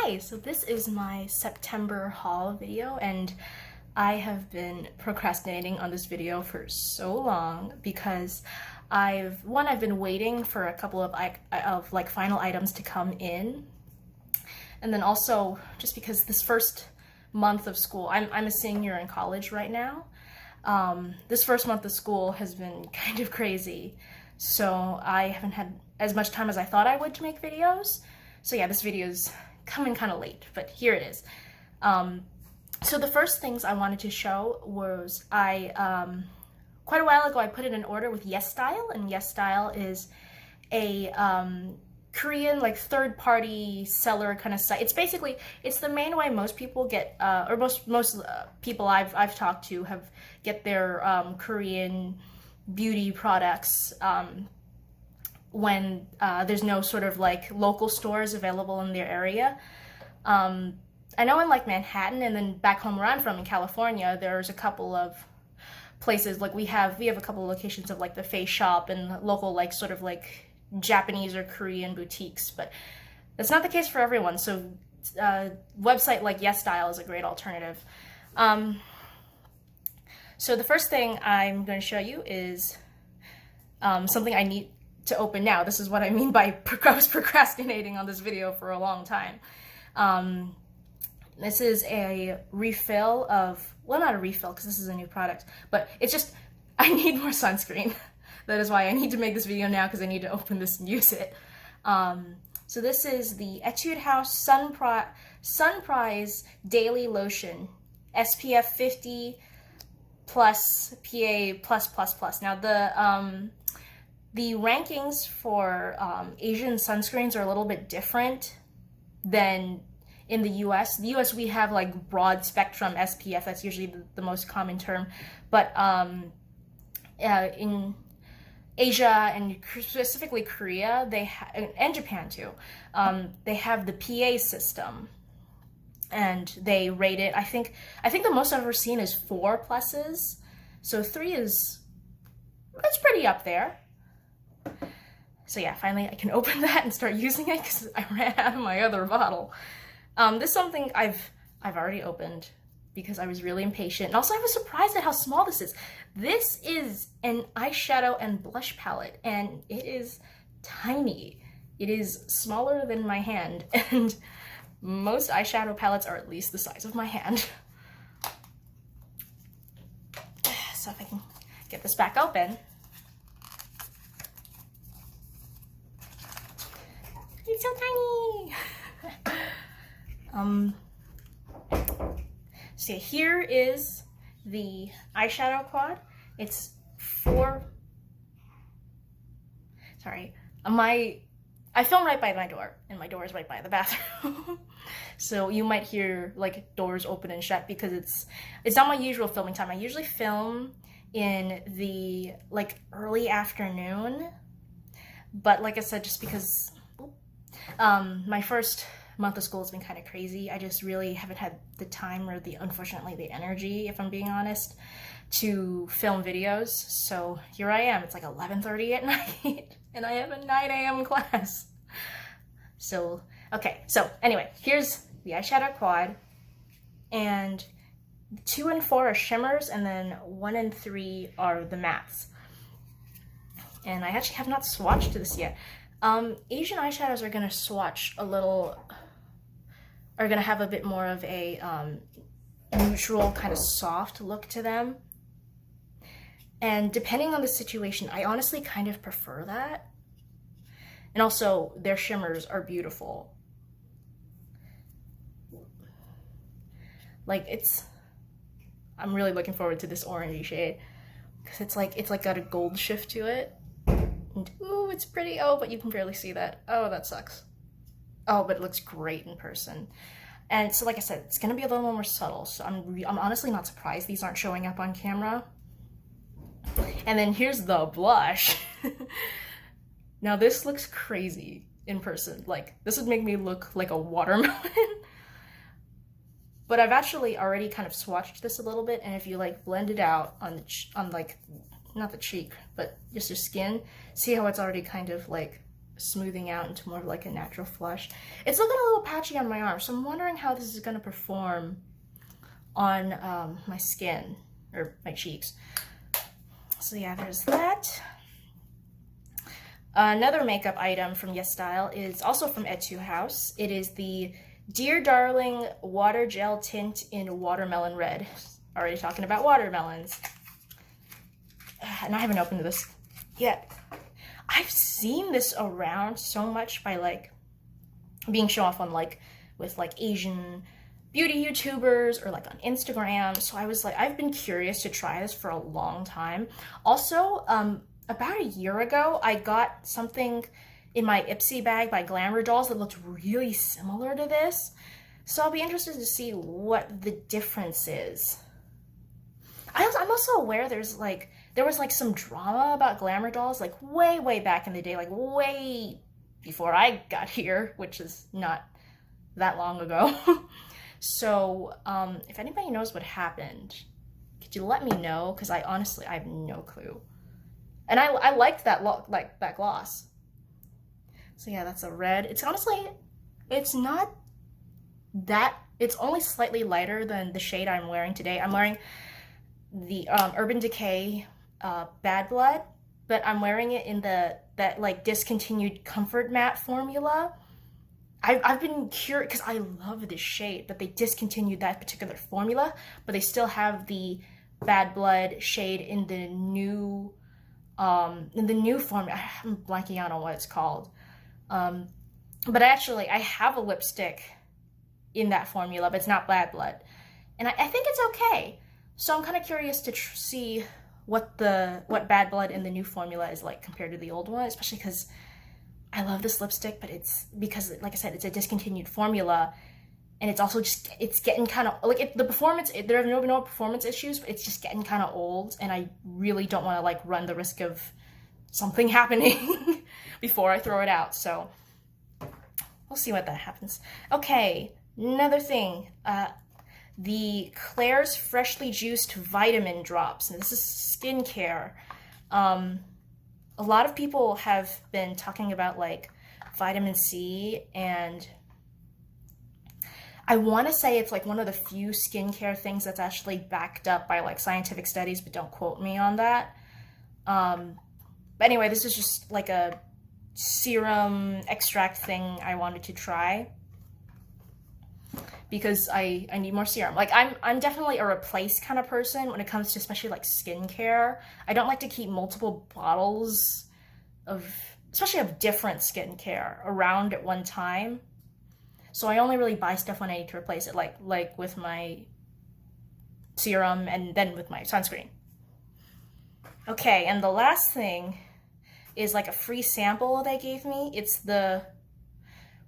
Hi, so this is my September haul video, and I have been procrastinating on this video for so long because I've been waiting for a couple of like final items to come in, and then also just because this first month of school, I'm a senior in college right now. This first month of school has been kind of crazy, so I haven't had as much time as I thought I would to make videos. So yeah, this video is coming kind of late, but here it is. So the first things I wanted to show was quite a while ago I put in an order with Yesstyle, and Yesstyle is a Korean like third-party seller kind of site. It's the main way most people get, or most people I've talked to get their Korean beauty products when there's no sort of like local stores available in their area. I know in like Manhattan, and then back home where I'm from in California, there's a couple of places, like we have a couple of locations of like the Face Shop and local like sort of like Japanese or Korean boutiques, but that's not the case for everyone. So website like Yesstyle is a great alternative. So the first thing I'm going to show you is something I need to open now. This is what I mean by I was procrastinating on this video for a long time. This is a refill of, well, not a refill because this is a new product, but it's just, I need more sunscreen. That is why I need to make this video now, because I need to open this and use it. So this is the Etude House Sun-Prise Daily Lotion, SPF 50 plus PA plus. Now the rankings for Asian sunscreens are a little bit different than in the US. In the US we have like broad spectrum SPF, that's usually the most common term, but in Asia and specifically Korea, and Japan too, they have the PA system, and they rate it. I think the most I've ever seen is 4 pluses, so 3 is, that's pretty up there. So yeah, finally I can open that and start using it because I ran out of my other bottle. This is something I've already opened because I was really impatient, and also I was surprised at how small this is. This is an eyeshadow and blush palette, and it is tiny. It is smaller than my hand, and most eyeshadow palettes are at least the size of my hand. So if I can get this back open. It's so tiny! So here is the eyeshadow quad. It's 4... Sorry. I film right by my door, and my door is right by the bathroom. So you might hear like doors open and shut because it's not my usual filming time. I usually film in the like early afternoon, but like I said, just because my first month of school has been kind of crazy, I just really haven't had the time or unfortunately the energy, if I'm being honest, to film videos. So here I am, it's like 11:30 at night and I have a 9 a.m. class. So, okay, so anyway, here's the eyeshadow quad, and 2 and 4 are shimmers, and then 1 and 3 are the mattes. And I actually have not swatched this yet. Asian eyeshadows are gonna swatch a little, are gonna have a bit more of a neutral kind of soft look to them. And depending on the situation, I honestly kind of prefer that. And also, their shimmers are beautiful. Like I'm really looking forward to this orangey shade because it's like got a gold shift to it. And ooh, it's pretty. Oh, but you can barely see that. Oh, that sucks. Oh, but it looks great in person. And so, like I said, it's gonna be a little more subtle. So I'm honestly not surprised these aren't showing up on camera. And then here's the blush. Now this looks crazy in person. Like this would make me look like a watermelon. But I've actually already kind of swatched this a little bit, and if you like blend it out on like, not the cheek, but just your skin, see how it's already kind of like smoothing out into more of like a natural flush. It's looking a little patchy on my arm, so I'm wondering how this is going to perform on my skin or my cheeks. So yeah, there's that. Another makeup item from Yesstyle is also from Etude House. It is the Dear Darling Water Gel Tint in Watermelon Red. Already talking about watermelons. And I haven't opened this yet. I've seen this around so much by like being shown off on like with like Asian beauty YouTubers or like on Instagram. So I was like, I've been curious to try this for a long time. Also, about a year ago, I got something in my Ipsy bag by Glamour dolls that looked really similar to this. So I'll be interested to see what the difference is. I'm also aware there was like some drama about Glamour dolls like way back in the day, like way before I got here, which is not that long ago. So if anybody knows what happened, could you let me know? Because I have no clue. And I liked that that gloss. So yeah, that's a red. It's honestly, it's not that, it's only slightly lighter than the shade I'm wearing today. I'm wearing the Urban Decay Bad Blood, but I'm wearing it in that like discontinued Comfort Matte formula. I've been curious because I love this shade, but they discontinued that particular formula, but they still have the Bad Blood shade in the new formula. I'm blanking out on what it's called. But actually, I have a lipstick in that formula, but it's not Bad Blood. And I think it's okay. So I'm kind of curious to see what Bad Blood in the new formula is like compared to the old one, especially because I love this lipstick, but it's because, like I said, it's a discontinued formula, and it's also just, it's getting kind of, like, the performance, there have no performance issues, but it's just getting kind of old, and I really don't want to, like, run the risk of something happening before I throw it out, so we'll see what that happens. Okay, another thing, the Klairs Freshly Juiced Vitamin Drops, and this is skincare. A lot of people have been talking about like vitamin C, and I want to say it's like one of the few skincare things that's actually backed up by like scientific studies, but don't quote me on that. But anyway, this is just like a serum extract thing I wanted to try because I need more serum. Like I'm definitely a replace kind of person when it comes to especially like skincare. I don't like to keep multiple bottles especially of different skincare around at one time. So I only really buy stuff when I need to replace it, like with my serum and then with my sunscreen. Okay, and the last thing is like a free sample they gave me. It's the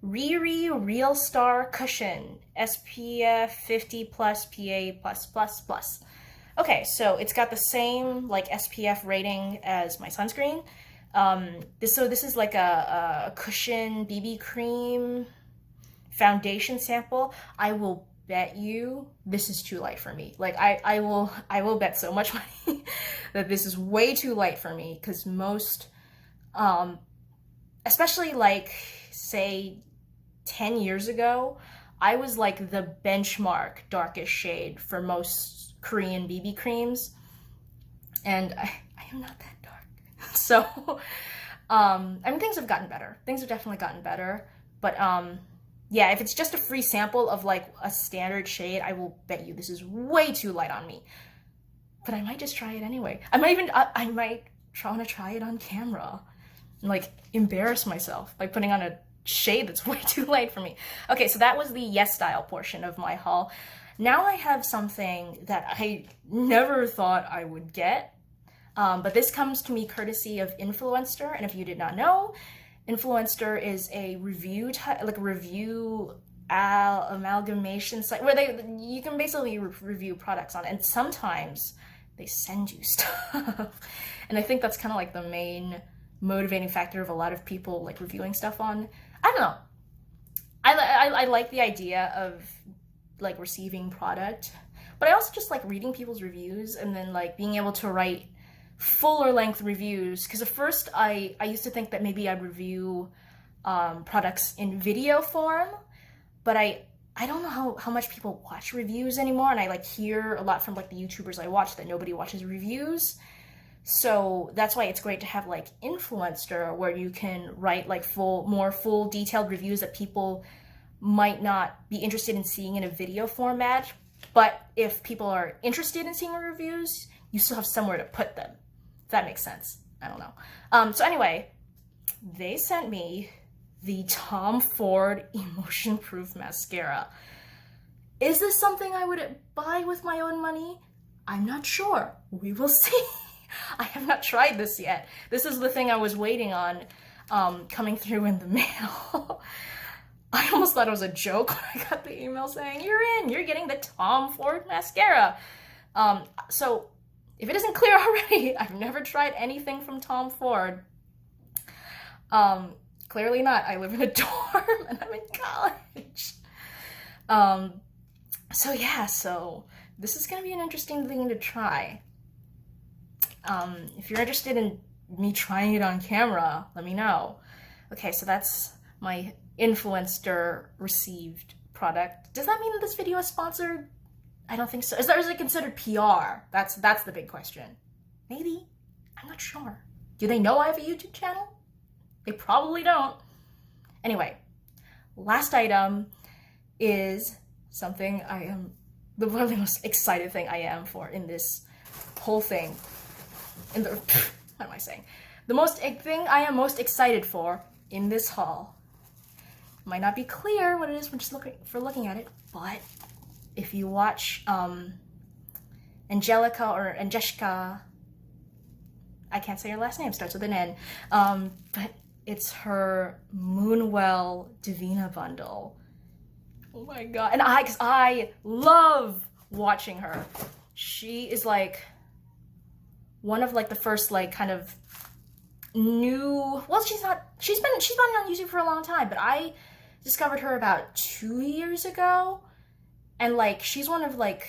RiRe Real Star Cushion SPF 50 plus PA+++. Okay, so it's got the same like SPF rating as my sunscreen. This is like a cushion BB cream foundation sample. I will bet you this is too light for me. Like I will bet so much money that this is way too light for me, because most especially like say 10 years ago, I was like the benchmark darkest shade for most Korean BB creams, and I am not that dark. So I mean, things have gotten better. Things have definitely gotten better, but yeah, if it's just a free sample of like a standard shade, I will bet you this is way too light on me. But I might just try it anyway. I might want to try it on camera and like embarrass myself by putting on a shade that's way too light for me. Okay, so that was the Yesstyle portion of my haul. Now I have something that I never thought I would get, but this comes to me courtesy of Influenster, and if you did not know, Influenster is a review amalgamation site where you can basically review products on it, and sometimes they send you stuff. And I think that's kind of like the main motivating factor of a lot of people like reviewing stuff on. I don't know. I like the idea of like receiving product, but I also just like reading people's reviews and then like being able to write fuller length reviews, because at first I used to think that maybe I'd review products in video form, but I don't know how much people watch reviews anymore, and I like hear a lot from like the YouTubers I watch that nobody watches reviews. So that's why it's great to have like Influenster, where you can write like more full detailed reviews that people might not be interested in seeing in a video format. But if people are interested in seeing reviews, you still have somewhere to put them. If that makes sense. I don't know. So anyway, they sent me the Tom Ford Emotionproof mascara. Is this something I would buy with my own money? I'm not sure. We will see. I have not tried this yet. This is the thing I was waiting on coming through in the mail. I almost thought it was a joke when I got the email saying, you're getting the Tom Ford mascara. So if it isn't clear already, I've never tried anything from Tom Ford. Clearly not. I live in a dorm and I'm in college. So yeah, so this is gonna be an interesting thing to try. If you're interested in me trying it on camera, let me know. Okay, so that's my Influenster received product. Does that mean that this video is sponsored? I don't think so. Is it considered PR? That's the big question. Maybe. I'm not sure. Do they know I have a YouTube channel? They probably don't. Anyway, last item is something the really most excited thing I am for in this whole thing. What am I saying? The thing I am most excited for in this haul. Might not be clear what it is when just looking at it, but if you watch Angelica, I can't say her last name, starts with an N, but it's her Moonwell Devinah bundle. Oh my god. And because I love watching her. She is like one of like the first like kind of new, well, she's been on YouTube for a long time, but I discovered her about 2 years ago, and like she's one of like,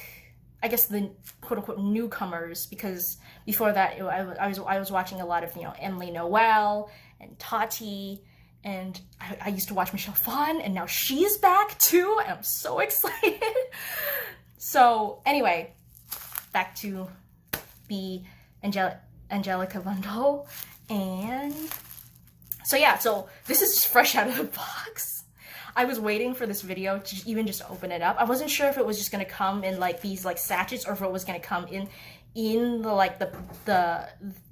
I guess, the quote-unquote newcomers, because before that I was watching a lot of, you know, Emily Noel and Tati, and I used to watch Michelle Phan, and now she's back too, and I'm so excited. So anyway, back to the Angelica bundle, and so yeah, so this is just fresh out of the box. I was waiting for this video to even just open it up. I wasn't sure if it was just gonna come in like these like sachets, or if it was gonna come in the like the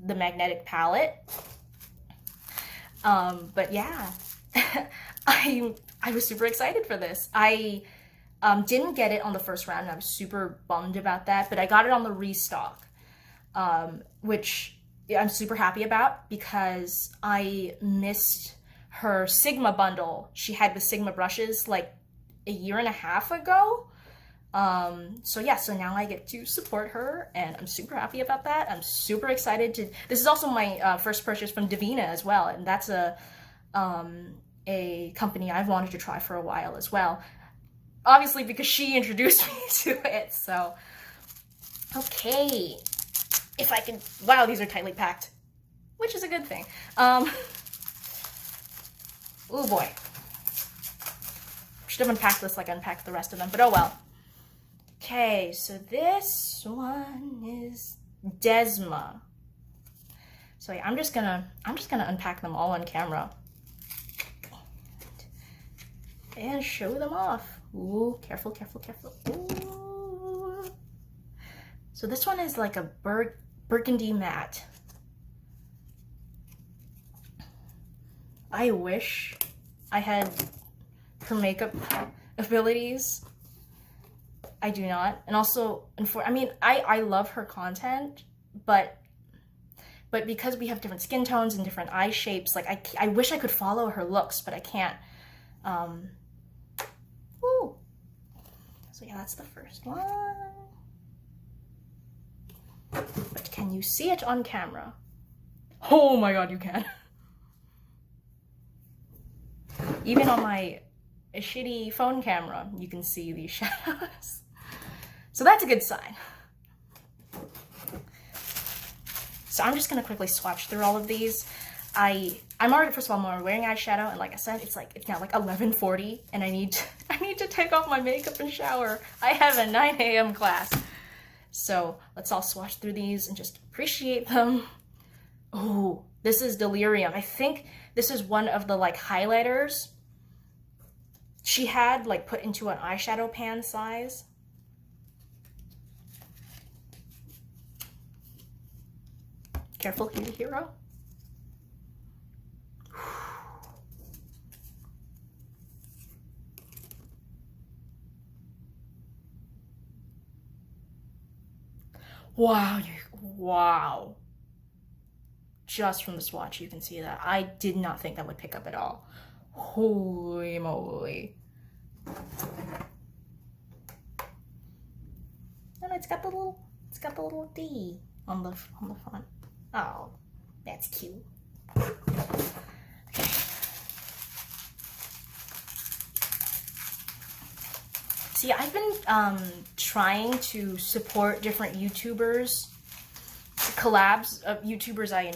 magnetic palette. But yeah, I was super excited for this. I didn't get it on the first round, and I was super bummed about that, but I got it on the restock, which I'm super happy about, because I missed her Sigma bundle she had with Sigma brushes like a year and a half ago. So yeah, so now I get to support her, and I'm super happy about that. I'm super excited to, this is also my first purchase from Devinah as well, and that's a company I've wanted to try for a while as well. Obviously because she introduced me to it, so. Okay, if I can, wow, these are tightly packed, which is a good thing. Oh boy. Should have unpacked this like I unpacked the rest of them, but oh well. Okay, so this one is Desma. So yeah, I'm just gonna unpack them all on camera and show them off. Ooh, careful, careful, careful. Ooh. So this one is like a burgundy matte. I wish I had her makeup abilities. I do not. And also, I mean, I love her content, but because we have different skin tones and different eye shapes, like I wish I could follow her looks, but I can't. Ooh. So yeah, that's the first one. But can you see it on camera? Oh my god, you can. Even on my shitty phone camera, you can see these shadows. So that's a good sign. So I'm just gonna quickly swatch through all of these. I'm already, first of all, I'm wearing eyeshadow, and like I said, it's now like 11:40, and I need to take off my makeup and shower. I have a 9 a.m. class. So let's all swatch through these and just appreciate them. Oh, this is Delirium. I think this is one of the like highlighters she had like put into an eyeshadow pan size. Careful here, hero. Wow, wow. Just from the swatch, you can see that. I did not think that would pick up at all. Holy moly. And it's got the little D on the front. Oh, that's cute. Okay. See, I've been trying to support different YouTubers, collabs of YouTubers I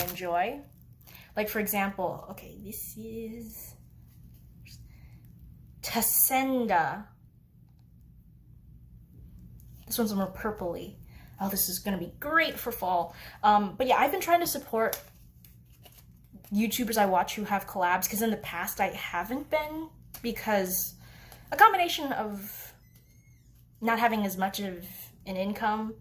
enjoy. Like, for example, okay, this is Tacenda. This one's more purpley. Oh, this is gonna be great for fall. But yeah, I've been trying to support YouTubers I watch who have collabs, because in the past I haven't been, because a combination of not having as much of an income,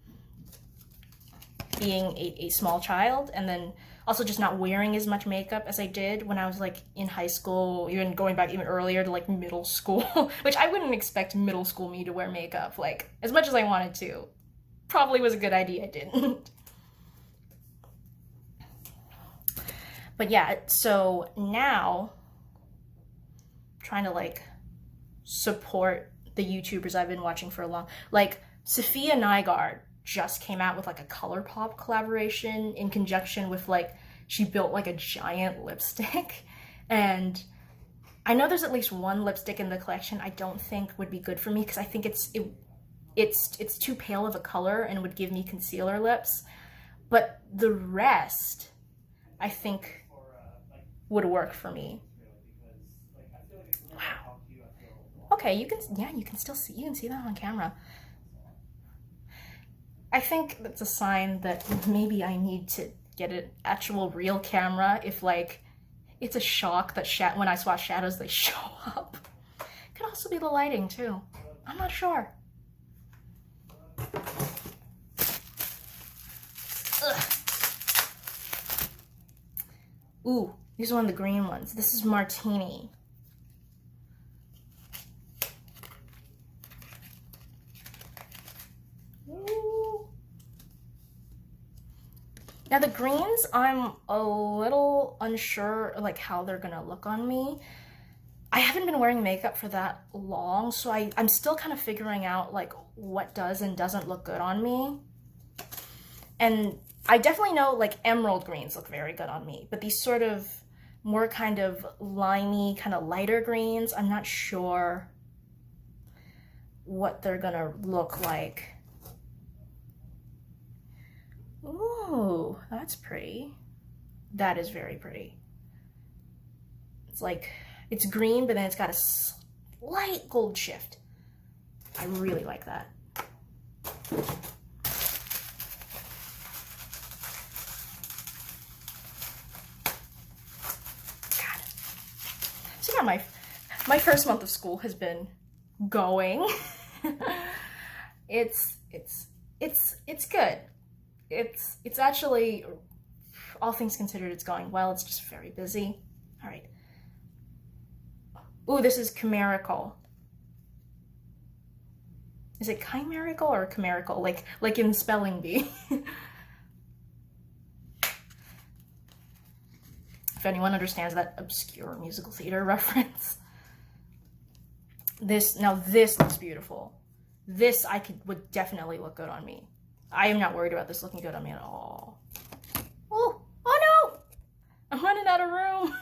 being a small child, and then also just not wearing as much makeup as I did when I was like in high school, even going back even earlier to like middle school, which I wouldn't expect middle school me to wear makeup like as much as I wanted to. Probably was a good idea I didn't. But yeah, so now trying to like support the YouTubers I've been watching for a long, like Sophia Nygaard just came out with like a ColourPop collaboration in conjunction with like, she built like a giant lipstick, and I know there's at least one lipstick in the collection I don't think would be good for me, because I think it's too pale of a color and would give me concealer lips, but the rest I think would work for me. Wow. Okay, you can still see, you can see that on camera. I think that's a sign that maybe I need to get an actual real camera if like it's a shock that when I swatch shadows they show up. Could also be the lighting too. I'm not sure. Ugh. Ooh, these are one of the green ones. This is Martini. Now the greens, I'm a little unsure like how they're gonna look on me. I haven't been wearing makeup for that long, so I'm still kind of figuring out like what does and doesn't look good on me. And I definitely know like emerald greens look very good on me, but these sort of more kind of limey, kind of lighter greens, I'm not sure what they're gonna look like. Ooh, that's pretty. That is very pretty. It's like, it's green, but then it's got a slight gold shift. I really like that. God. So yeah, my first month of school has been going. It's good. It's actually, all things considered, it's going well. It's just very busy. All right. Ooh, this is Chimerical. Is it Chimerical or Chimerical? Like in spelling bee. If anyone understands that obscure musical theater reference. This looks beautiful. This would definitely look good on me. I am not worried about this looking good on me at all. Oh no! I'm running out of room.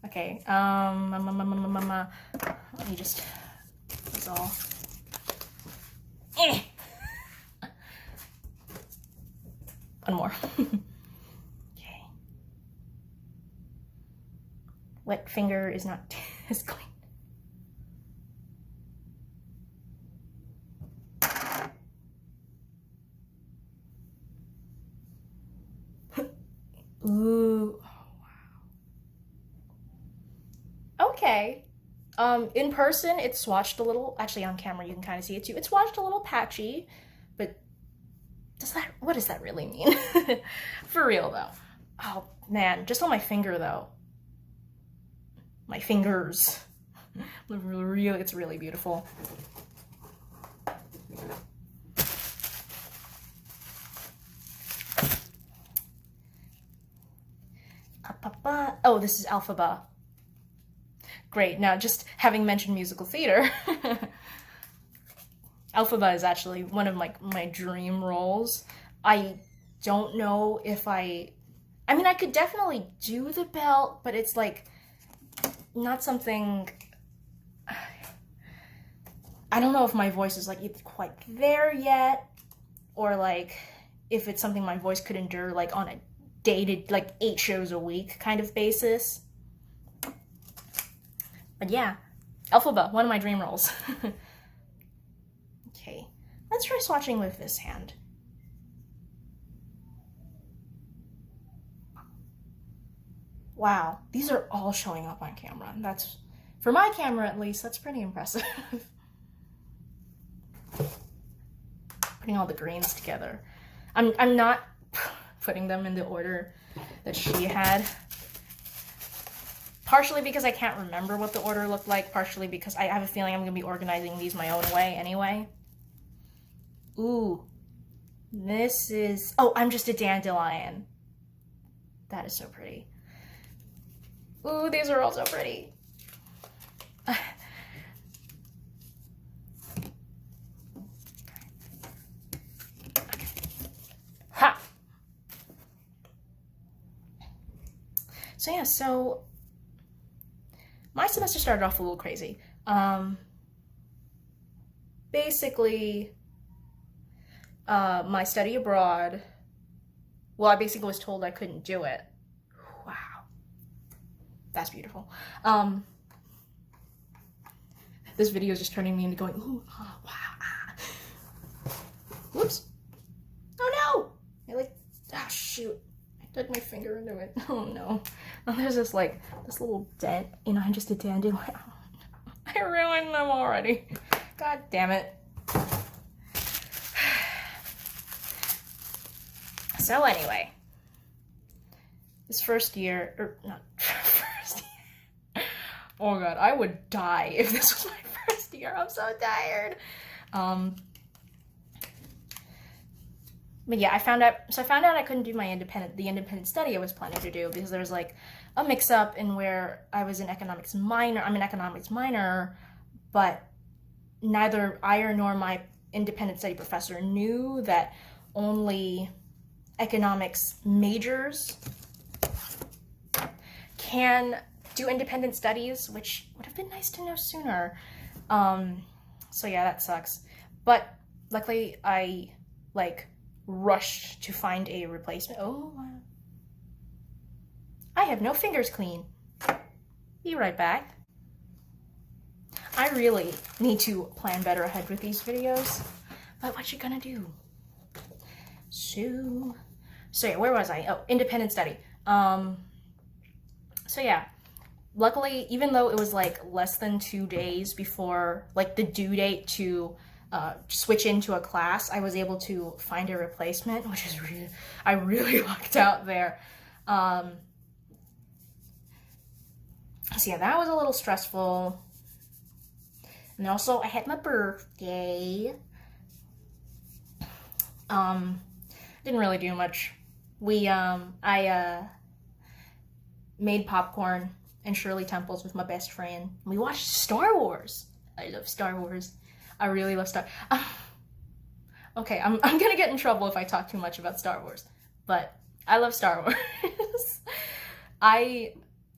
Okay, let me just, that's all. one more. Okay. Wet finger is not as clean. Ooh. Oh, wow. Okay. In person, it's swatched a little. Actually, on camera, you can kind of see it too. It's swatched a little patchy, but what does that really mean? For real, though. Oh, man. Just on my finger, though. My fingers. It's really beautiful. Oh, this is Elphaba. Great. Now, just having mentioned musical theater, Elphaba is actually one of my dream roles. I don't know if I mean, I could definitely do the belt, but it's like not something. I don't know if my voice is like quite there yet, or like if it's something my voice could endure like on a dated like 8 shows a week kind of basis. But yeah, Elphaba, one of my dream roles. Okay, let's try swatching with this hand. Wow, these are all showing up on camera. That's, for my camera at least, that's pretty impressive. Putting all the greens together. I'm not putting them in the order that she had. Partially because I can't remember what the order looked like, partially because I have a feeling I'm going to be organizing these my own way anyway. Ooh. This is... Oh, I'm just a Dandelion. That is so pretty. Ooh, these are all so pretty. Ha! So yeah, so my semester started off a little crazy. Basically, my study abroad, well, I basically was told I couldn't do it. Wow. That's beautiful. This video is just turning me into going, ooh, oh, wow. Ah. Whoops. Oh no! Shoot. I dug my finger into it. Oh no. Oh, there's this little dent. You know, I'm just a dandelion. I ruined them already. God damn it. So anyway, this first year, or not first year. Oh god, I would die if this was my first year. I'm so tired. But yeah, I found out I couldn't do the independent study I was planning to do because there was like a mix-up in where I was an economics minor. I'm an economics minor, but neither I nor my independent study professor knew that only economics majors can do independent studies, which would have been nice to know sooner. So yeah, that sucks. But luckily I rushed to find a replacement. Oh, I have no fingers clean. Be right back. I really need to plan better ahead with these videos, but what you gonna do? So yeah, where was I? Oh, independent study. So yeah, luckily, even though it was like less than 2 days before like the due date to switch into a class, I was able to find a replacement, which is I really lucked out there. So yeah, that was a little stressful. And also I had my birthday. Didn't really do much. I made popcorn and Shirley Temples with my best friend. We watched Star Wars. I love Star Wars. I really love okay, I'm gonna get in trouble if I talk too much about Star Wars, but I love Star Wars.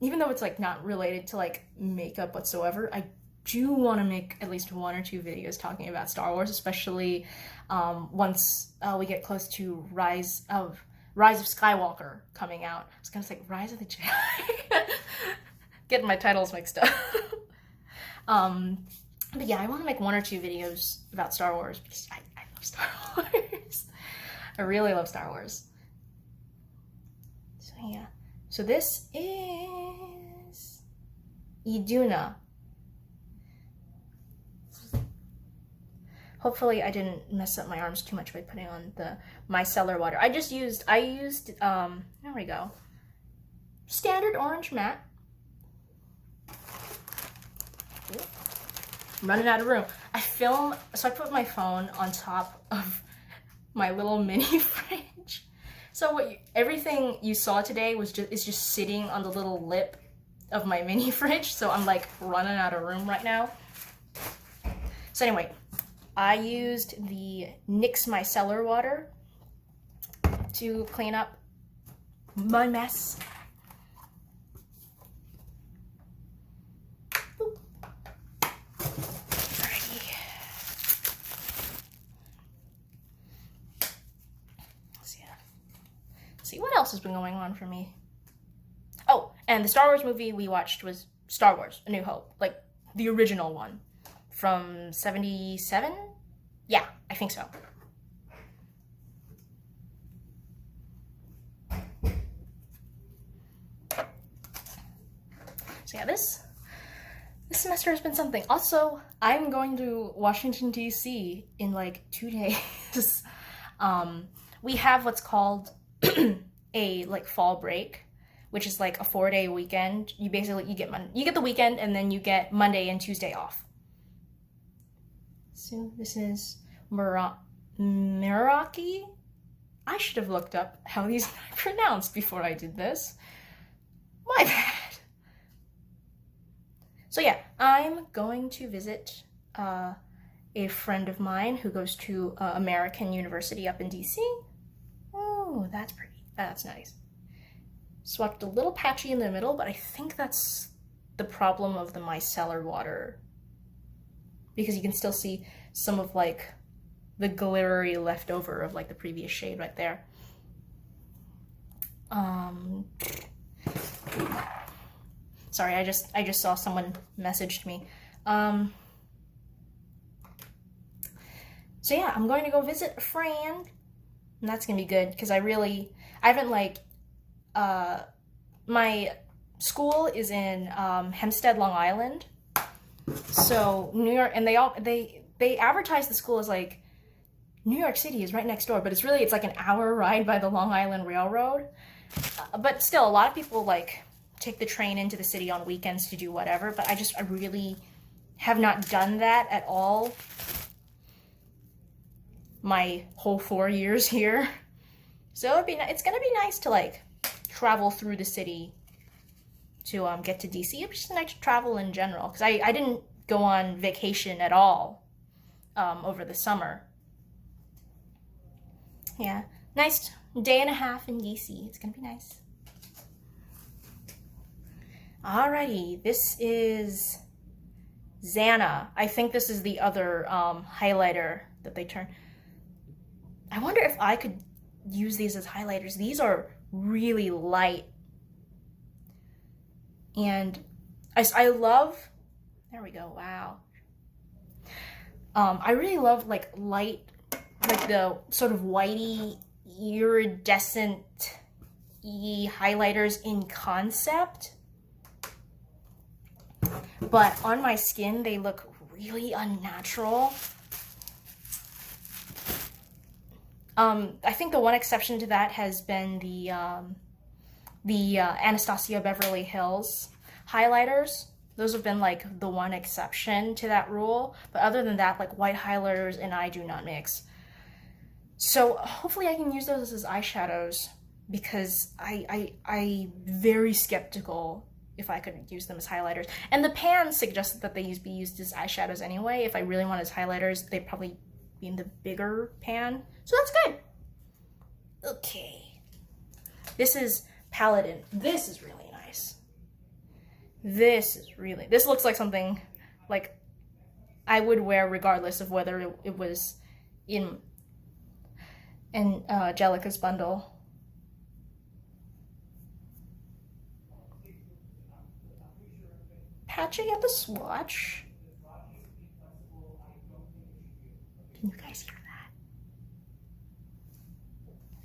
Even though it's like not related to like makeup whatsoever, I do want to make at least 1 or 2 videos talking about Star Wars, especially once we get close to Rise of Rise of Skywalker coming out. I was gonna say Rise of the Jedi. Getting my titles mixed up. But yeah, I want to make 1 or 2 videos about Star Wars because I love Star Wars. I really love Star Wars. So yeah. So this is Iduna. Hopefully I didn't mess up my arms too much by putting on the micellar water. I used, there we go. Standard orange matte. I'm running out of room. So I put my phone on top of my little mini fridge. So everything you saw today is just sitting on the little lip of my mini fridge. So I'm like running out of room right now. So anyway, I used the NYX micellar water to clean up my mess. Alrighty. See what else has been going on for me. Oh, and the Star Wars movie we watched was Star Wars: A New Hope, like the original one. From 77? Yeah, I think so. So yeah, this semester has been something. Also, I'm going to Washington, D.C. in like 2 days. We have what's called a like fall break, which is like a 4-day weekend. You get the weekend and then you get Monday and Tuesday off. So this is Miraki. I should have looked up how these are pronounced before I did this. My bad. So yeah, I'm going to visit a friend of mine who goes to American University up in DC. Oh, that's pretty. That's nice. Swapped a little patchy in the middle, but I think that's the problem of the micellar water. Because you can still see some of like the glittery leftover of like the previous shade right there. Sorry, I just saw someone messaged me. So yeah, I'm going to go visit a friend, and that's gonna be good because I haven't like, my school is in Hempstead, Long Island. So New York, and they advertise the school as like New York City is right next door, but it's like an hour ride by the Long Island Railroad. But still, a lot of people like take the train into the city on weekends to do whatever. But I really have not done that at all. My whole 4 years here, so it's gonna be nice to like travel through the city to get to DC. It's just nice to travel in general because I didn't go on vacation at all over the summer. Yeah, nice day and a half in DC. It's gonna be nice. Alrighty, this is Zana. I think this is the other highlighter that they turn. I wonder if I could use these as highlighters. These are really light. And I love, there we go, wow. I really love like light, like the sort of whitey, iridescent-y highlighters in concept. But on my skin, they look really unnatural. I think the one exception to that has been the Anastasia Beverly Hills highlighters. Those have been like the one exception to that rule. But other than that, like white highlighters and I do not mix. So hopefully I can use those as eyeshadows because I'm very skeptical if I could use them as highlighters. And the pan suggested that they be used as eyeshadows anyway. If I really want as highlighters, they'd probably be in the bigger pan. So that's good. Okay. This is Paladin. This is really nice. This looks like something like I would wear regardless of whether it was in Angelica's bundle scratching at the swatch. Can you guys hear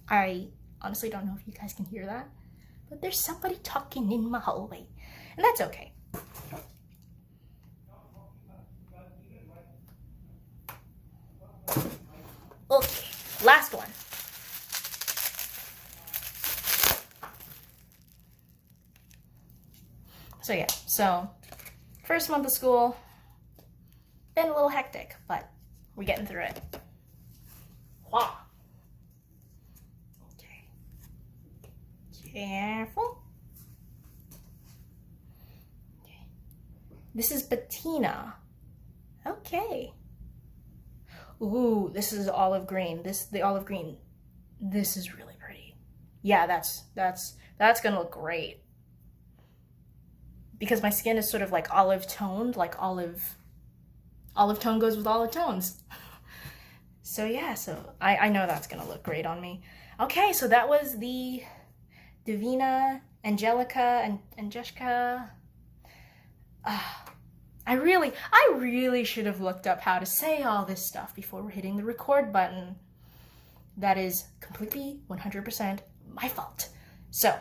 that? I honestly don't know if you guys can hear that, but there's somebody talking in my hallway, and that's okay. Okay, last one. So yeah, so first month of school, been a little hectic, but we're getting through it. Wow. Okay. Careful. Okay. This is Patina. Okay. Ooh, this is olive green. The olive green. This is really pretty. Yeah, that's gonna look great. Because my skin is sort of like olive toned, like olive tone goes with olive tones. So yeah, so I know that's gonna look great on me. Okay, so that was the Devinah, Angelica, and Jessica. I really should have looked up how to say all this stuff before we're hitting the record button. That is completely 100% my fault. So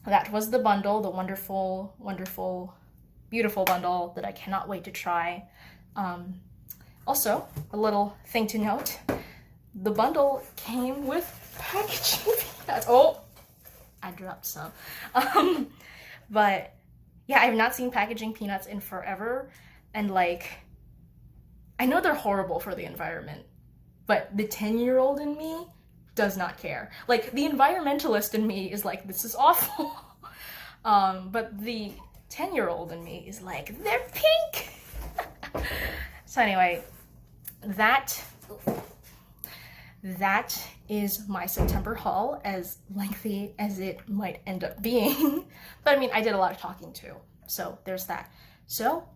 that was the bundle, the wonderful, wonderful, beautiful bundle that I cannot wait to try. Also, a little thing to note, the bundle came with packaging peanuts. Oh, I dropped some. But yeah, I have not seen packaging peanuts in forever. And like, I know they're horrible for the environment, but the 10-year-old in me does not care. Like, the environmentalist in me is like, this is awful. But the 10-year-old in me is like, they're pink. So anyway, that is my September haul, as lengthy as it might end up being. But I mean, I did a lot of talking too, so there's that. So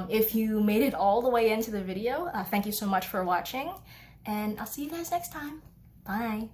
if you made it all the way into the video, thank you so much for watching, and I'll see you guys next time. Bye.